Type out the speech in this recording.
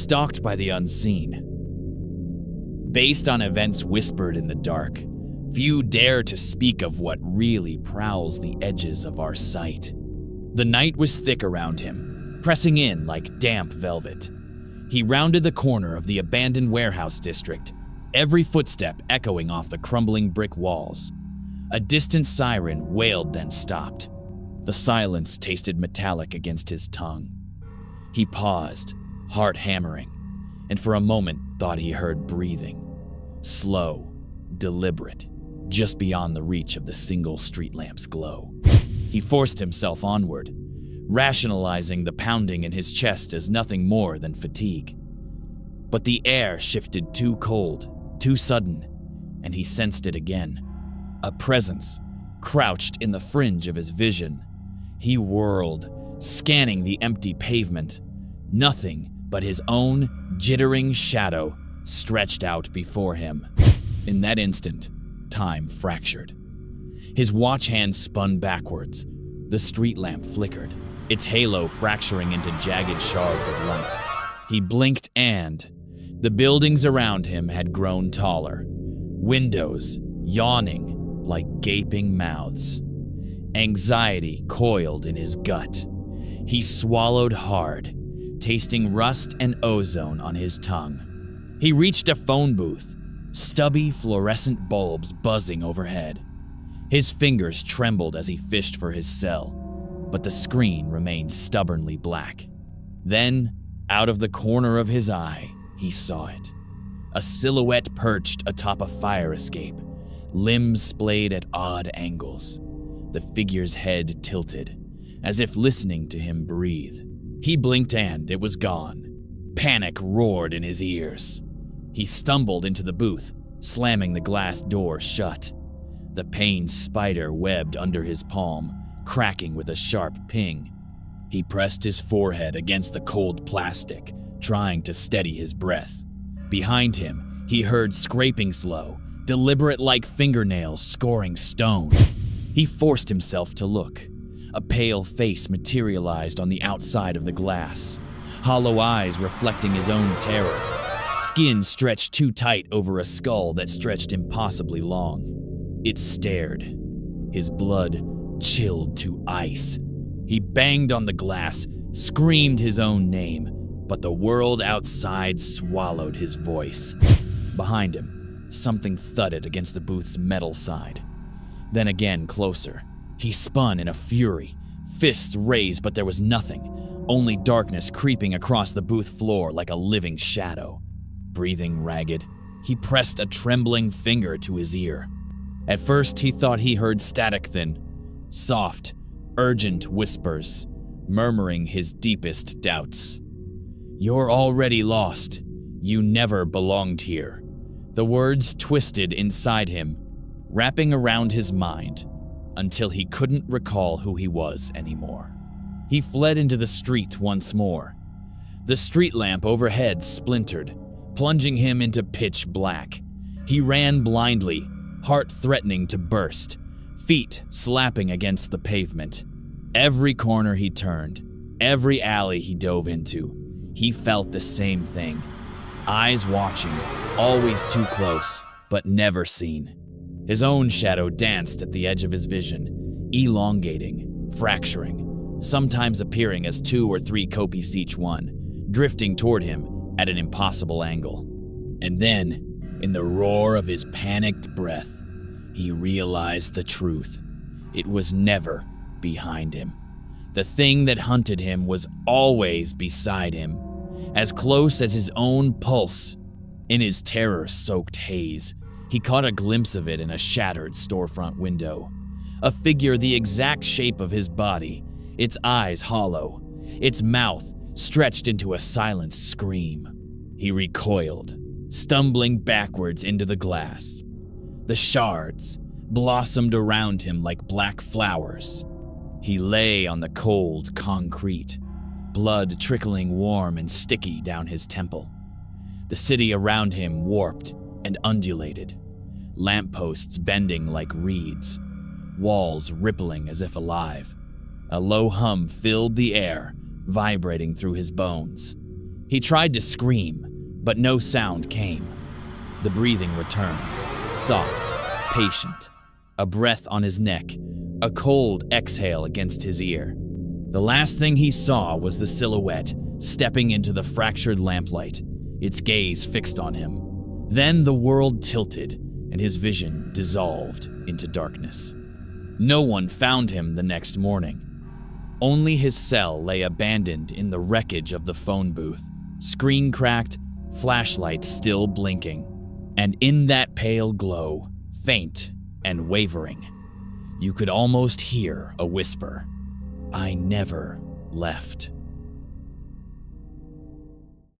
Stalked by the Unseen. Based on events whispered in the dark, few dare to speak of what really prowls the edges of our sight. The night was thick around him, pressing in like damp velvet. He rounded the corner of the abandoned warehouse district, every footstep echoing off the crumbling brick walls. A distant siren wailed, then stopped. The silence tasted metallic against his tongue. He paused, heart hammering, and for a moment thought he heard breathing. Slow, deliberate, just beyond the reach of the single street lamp's glow. He forced himself onward, rationalizing the pounding in his chest as nothing more than fatigue. But the air shifted too cold, too sudden, and he sensed it again. A presence crouched in the fringe of his vision. He whirled, scanning the empty pavement. Nothing but his own jittering shadow stretched out before him. In that instant, time fractured. His watch hand spun backwards. The street lamp flickered, its halo fracturing into jagged shards of light. He blinked and the buildings around him had grown taller, windows yawning like gaping mouths. Anxiety coiled in his gut. He swallowed hard, tasting rust and ozone on his tongue. He reached a phone booth, stubby fluorescent bulbs buzzing overhead. His fingers trembled as he fished for his cell, but the screen remained stubbornly black. Then, out of the corner of his eye, he saw it. A silhouette perched atop a fire escape, limbs splayed at odd angles. The figure's head tilted, as if listening to him breathe. He blinked and it was gone. Panic roared in his ears. He stumbled into the booth, slamming the glass door shut. The pain spider webbed under his palm, cracking with a sharp ping. He pressed his forehead against the cold plastic, trying to steady his breath. Behind him, he heard scraping slow, deliberate like fingernails scoring stone. He forced himself to look. A pale face materialized on the outside of the glass, hollow eyes reflecting his own terror. Skin stretched too tight over a skull that stretched impossibly long. It stared. His blood chilled to ice. He banged on the glass, screamed his own name, but the world outside swallowed his voice. Behind him, something thudded against the booth's metal side. Then again closer. He spun in a fury, fists raised, but there was nothing, only darkness creeping across the booth floor like a living shadow. Breathing ragged, he pressed a trembling finger to his ear. At first, he thought he heard static then, soft, urgent whispers, murmuring his deepest doubts. "You're already lost. You never belonged here." The words twisted inside him, wrapping around his mind, until he couldn't recall who he was anymore. He fled into the street once more. The street lamp overhead splintered, plunging him into pitch black. He ran blindly, heart threatening to burst, feet slapping against the pavement. Every corner he turned, every alley he dove into, he felt the same thing. Eyes watching, always too close, but never seen. His own shadow danced at the edge of his vision, elongating, fracturing, sometimes appearing as 2 or 3 copies each one, drifting toward him at an impossible angle. And then, in the roar of his panicked breath, he realized the truth. It was never behind him. The thing that hunted him was always beside him, as close as his own pulse. In his terror-soaked haze, he caught a glimpse of it in a shattered storefront window. A figure the exact shape of his body, its eyes hollow, its mouth stretched into a silent scream. He recoiled, stumbling backwards into the glass. The shards blossomed around him like black flowers. He lay on the cold concrete, blood trickling warm and sticky down his temple. The city around him warped and undulated, lampposts bending like reeds, walls rippling as if alive. A low hum filled the air, vibrating through his bones. He tried to scream, but no sound came. The breathing returned, soft, patient, a breath on his neck, a cold exhale against his ear. The last thing he saw was the silhouette stepping into the fractured lamplight, its gaze fixed on him. Then the world tilted, and his vision dissolved into darkness. No one found him the next morning. Only his cell lay abandoned in the wreckage of the phone booth, screen cracked, flashlight still blinking. And in that pale glow, faint and wavering, you could almost hear a whisper, "I never left."